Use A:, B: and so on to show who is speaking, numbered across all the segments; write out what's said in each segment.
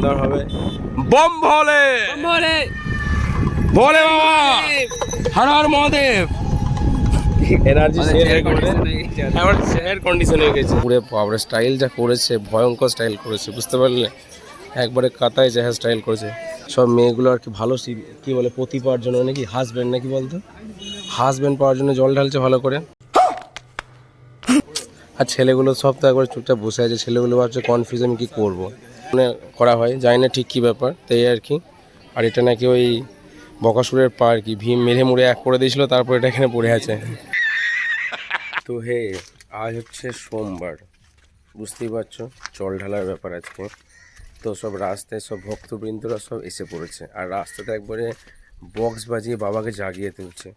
A: সুন্দর হবে। বম ভোলে ভোলে বাবা, Har Har Mahadev. Energy share condition হয়ে গেছে পুরো। পাওয়ার স্টাইল যা করেছে, ভয়ঙ্কর স্টাইল করেছে, বুঝতে পারলে? একবারে কাতায় যা স্টাইল করেছে। সব মেয়েগুলো আর কি ভালো কি বলে পতি পাওয়ার জন্য, নাকি হাজব্যান্ড নাকি বলতো, হাজব্যান্ড পাওয়ার জন্য জল ঢালছে ভালো করে। আর ছেলেগুলো সব তো একবার চুপচাপ বসে আছে। ছেলেগুলো ভাবছে কনফিউজ আমি কী করবো, মানে করা হয় জানি না ঠিক কী ব্যাপার, তাই আর কি। আর এটা নাকি ওই বকাসুরের পা আর কি, ভীম মেরে মুড়ে এক করে দিয়েছিল, তারপর এটা এখানে পড়ে আছে। তো হে, আজ হচ্ছে সোমবার, বুঝতেই পারছো জল ঢালার ব্যাপার আজকে। তো সব রাস্তায় সব ভক্তবৃন্দরা সব এসে পড়েছে, আর রাস্তাতে একবারে বক্স বাজিয়ে বাবাকে জাগিয়ে তুলছে।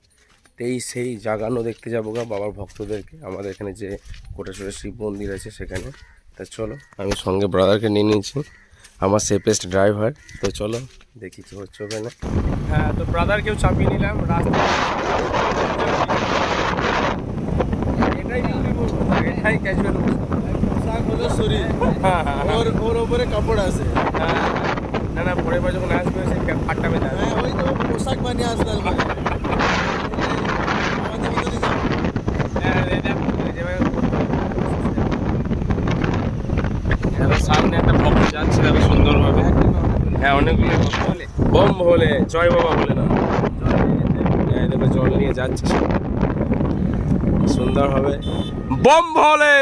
A: সেই জাগানো দেখতে যাবো গা বাবার ভক্তদেরকে, আমাদের এখানে যে কোটেশ্বরের শিব মন্দির আছে সেখানে। তা চলো, আমি সঙ্গে ব্রাদারকে নিয়ে নিয়েছি, আমার সেফেস্ট ড্রাইভার। তো চলো দেখি কি হচ্ছে ওখানে। হ্যাঁ, তো ব্রাদারকেও চাপিয়ে নিলাম রাস্তা। এটাই ক্যাজুয়াল পোশাক হলো শরীর, ওর ওপরে কাপড় আছে। না না, পরের বার যখন আসবে সে ফাটটা বেঁধে ওই তো পোশাক বানিয়ে আসবে। সামনে একটা ভক্ত যাচ্ছে দেখো সুন্দরভাবে। হ্যাঁ, অনেকগুলো বম ভোলে, জয় বাবা বলে না, দেখো জল নিয়ে যাচ্ছে সুন্দর হবে। বম ভোলে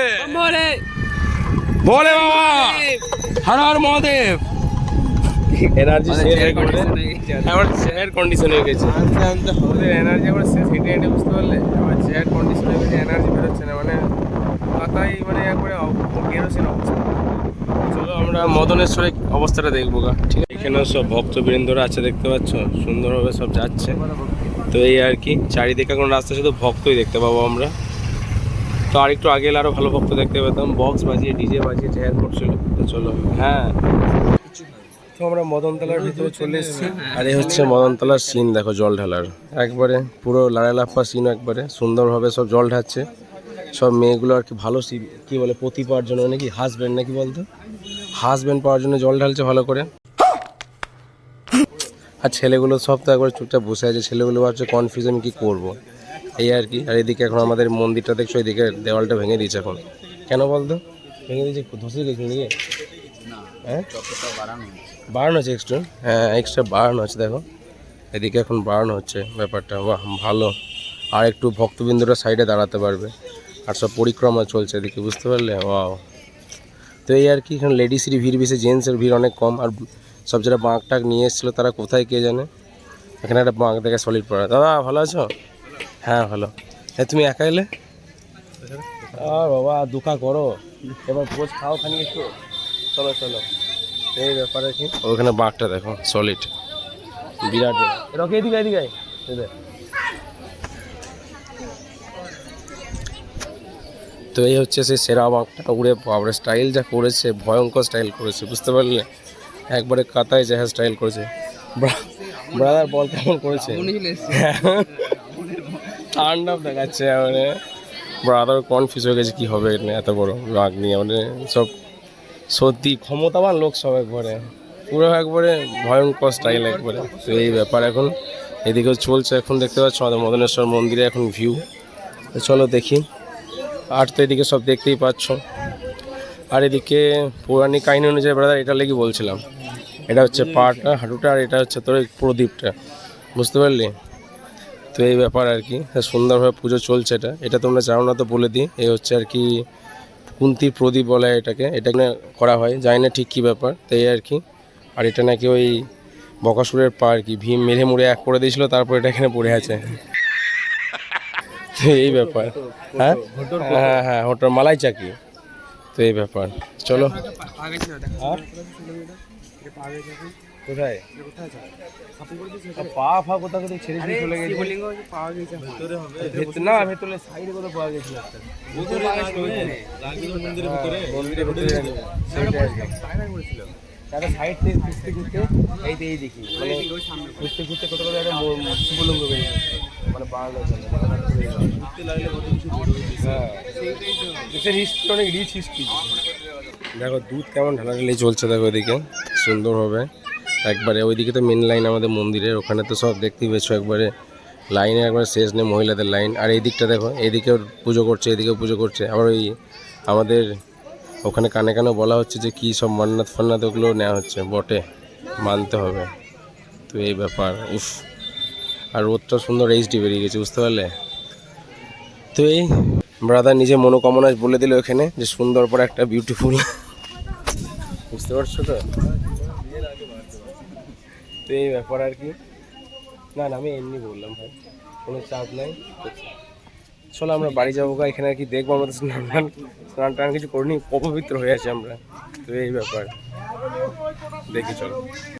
A: ভোলে বাবা, Har Har Mahadev. Energy share condition হয়ে গেছে, ওদের এনার্জি আবার শেষ হেঁটে হেঁটে, বুঝতে পারলে? আমার শেয়ার কন্ডিশন হয়ে গেছে, এনার্জি বেরোচ্ছে না, মানে পাতাই মানে একবারে কেরোসিন অবস্থা। চলো আমরা মদনেশ্বরের অবস্থাটা দেখবো গা, ঠিক আছে? এখানেও সব ভক্তবৃন্দরা আছে, দেখতে পাচ্ছ সুন্দরভাবে সব যাচ্ছে। তো এই আর কি, চারিদিকে কোনো রাস্তা শুধু ভক্তই দেখতে পাবো আমরা। তো আর একটু আগে এলে আরও ভালো ভক্ত দেখতে পেতাম, বক্স বাজিয়ে ডিজে বাজিয়ে চেয়ার করছিল। তো চলো, হ্যাঁ, তো আমরা মদনতলার ভিতরে চলে এসেছি। আর এই হচ্ছে মদনতলার সিন, দেখো জল ঢালার একবারে পুরো লাড়ালাফা সিন, একবারে সুন্দরভাবে সব জল ঢালছে। সব মেয়েগুলো আর কি ভালো কি বলে পতি পাওয়ার জন্য, নাকি হাজব্যান্ড নাকি বলতো, হাজব্যান্ড পাওয়ার জন্য জল ঢালছে ভালো করে। আর ছেলেগুলো সব তো একবার চুপচাপ বসে আছে। ছেলেগুলো ভাবছে কনফিউজ আমি কী করবো, এই আর কি। আর এদিকে এখন আমাদের মন্দিরটা দেখছো, এদিকে দেওয়ালটা ভেঙে দিয়েছে এখন। কেন বলতো ভেঙে দিয়েছে? ধসে গেছিল নাকি? হ্যাঁ, বাড়ানো হচ্ছে এক্সট্রা। হ্যাঁ, এক্সট্রা বাড়ানো হচ্ছে, দেখো এদিকে এখন বাড়ানো হচ্ছে ব্যাপারটা। বাহ, ভালো। আর একটু ভক্তবৃন্দরা সাইডে দাঁড়াতে পারবে। আর সব পরিক্রমা চলছে এদিকে, বুঝতে পারলে? ওয়াও। তো এই আর কি, এখানে লেডিসেরই ভিড় বেশি, জেন্টসের ভিড় অনেক কম। আর সব যারা বাঁক টাক নিয়ে এসেছিলো তারা কোথায় কে জানে। এখানে একটা বাঁক দেখে সলিড পড়া। দাদা ভালো আছো? হ্যাঁ ভালো। হ্যাঁ, তুমি একা এলে? আর বাবা দুঃখা করো, এবার ভোজ খাও খানি একটু। চলো চলো, এই ব্যাপারে কি। ওখানে বাঁকটা দেখো সলিড, বিরাট। এরকম এদিকে এদিকে। তো এই হচ্ছে সেই সেরা বাঁকটা। উড়ে বাপরে স্টাইল যা করেছে, ভয়ঙ্কর স্টাইল করেছে, বুঝতে পারলে? একবারে কাতায় যা স্টাইল করেছে। ব্রাদার বল কেমন করেছে? ঠান্ডা দেখাচ্ছে, মানে ব্রাদার কনফিউজ হয়ে গেছে কী হবে এত বড় বাঁক নিয়ে। মানে সব সত্যি ক্ষমতাবান লোক সব, একবারে পুরো একবারে ভয়ঙ্কর স্টাইল একবারে। তো এই ব্যাপার এখন এদিকেও চলছে। এখন দেখতে পাচ্ছ আমাদের মদনেশ্বর মন্দিরে এখন ভিউ। চলো দেখি। আর তো এদিকে সব দেখতেই পাচ্ছ। আর এদিকে পৌরাণিক কাহিনী অনুযায়ী ব্রাদার এটা লেগে বলছিলাম, এটা হচ্ছে পাটা হাঁটুটা, আর এটা হচ্ছে তোর প্রদীপটা, বুঝতে পারলি? তো এই ব্যাপার আর কি, সুন্দরভাবে পুজো চলছে। এটা তোমরা জানো না তো বলে দিই, এই হচ্ছে আর কি কুন্তি প্রদীপ বলা হয় এটাকে, এটা করা হয় জানি না ঠিক কী ব্যাপার, তাই আর কি। আর এটা নাকি ওই বকাসুরের পা আর কি, ভীম মেরে মুড়ে এক করে দিয়েছিল, তারপর এটা এখানে পড়ে আছে। এই ব্যাপার। হ্যাঁ হ্যাঁ হ্যাঁ, হোটেল মালাই চাকি। তো এই ব্যাপার, চলো। কোথায় পা ফা কোথা কোথায় ছেড়ে দিয়ে চলে গেছে? না, ভেতরে সাইডে কোথাও পাওয়া গেছিল। মন্দিরের ভিতরে তারা সাইড থেকে খুঁজতে খুঁজতে এই দেখি, মানে খুঁজতে খুঁজতে কোথাও কোথাও একটা শিবলিঙ্গ বেরিয়েছে, মানে বাড়ানো জন্য। হ্যাঁ, দেশের হিস্ট্রি অনেক রিচ হিস্ট্রি। দেখো দুধ কেমন ঢালাঢালি চলছে, দেখো এদিকে সুন্দর হবে একবারে। ওইদিকে তো মেন লাইন আমাদের মন্দিরের, ওখানে তো সব দেখতেই পেয়েছো একবারে লাইনে একবারে শেষ নেই, মহিলাদের লাইন। আর এই দিকটা দেখো, এইদিকেও পুজো করছে, এদিকেও পুজো করছে। আবার ওই আমাদের ওখানে কানে কানে বলা হচ্ছে যে কী সব মান্নাত ফান্নাত ওগুলো নেওয়া হচ্ছে, বটে মানতে হবে। তো এই ব্যাপার। উফ, আর রোদটা সুন্দর এইচডি বেরিয়ে গেছে, বুঝতে পারলে? তো এই ব্রাদার নিজে মনোকামনা বলে দিল এখানে যে সুন্দর পর একটা বিউটিফুল, বুঝতে পারছো তো? তো এই ব্যাপার আর কি। না না, আমি এমনি বললাম ভাই, কোনো চাপ নাই। চলো আমরা বাড়ি যাবো, এখানে আর কি দেখবো, আমাদের স্নান টান কিছু করিনি, অপবিত্র হয়ে আছি আমরা। তো এই ব্যাপার, দেখি চলো।